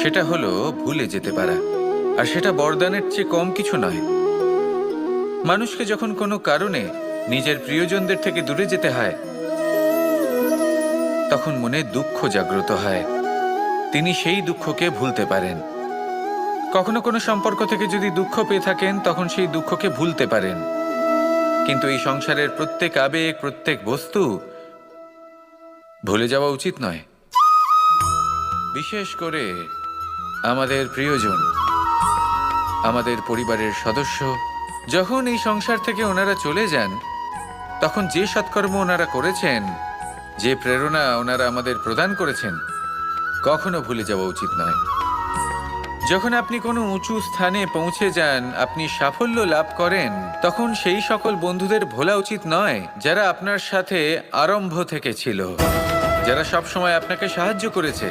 সেটা হলো ভুলে যেতে পারা। আর সেটা বরদানের চেয়ে কম কিছু নয়। মানুষকে যখন কোনো কারণে নিজের প্রিয়জনদের থেকে দূরে যেতে হয়, তখন মনে দুঃখ জাগ্রত হয়। তিনি সেই দুঃখকে ভুলতে পারেন। কখনো কোনো সম্পর্ক থেকে যদি দুঃখ পেয়ে থাকেন, তখন সেই দুঃখকে ভুলতে পারেন। কিন্তু এই সংসারের প্রত্যেক আবেগ, প্রত্যেক বস্তু ভুলে যাওয়া উচিত নয়। বিশেষ করে আমাদের প্রিয়জন, আমাদের পরিবারের সদস্য। যখন এই সংসার থেকে ওনারা চলে যান, তখন যে সৎকর্ম ওনারা করেছেন, যে প্রেরণা ওনারা আমাদের প্রদান করেছেন, কখনো ভুলে যাওয়া উচিত নয়। যখন আপনি কোনো উঁচু স্থানে পৌঁছে যান, আপনি সাফল্য লাভ করেন, তখন সেই সকল বন্ধুদের ভোলা উচিত নয় যারা আপনার সাথে আরম্ভ থেকে ছিল, যারা সবসময় আপনাকে সাহায্য করেছে।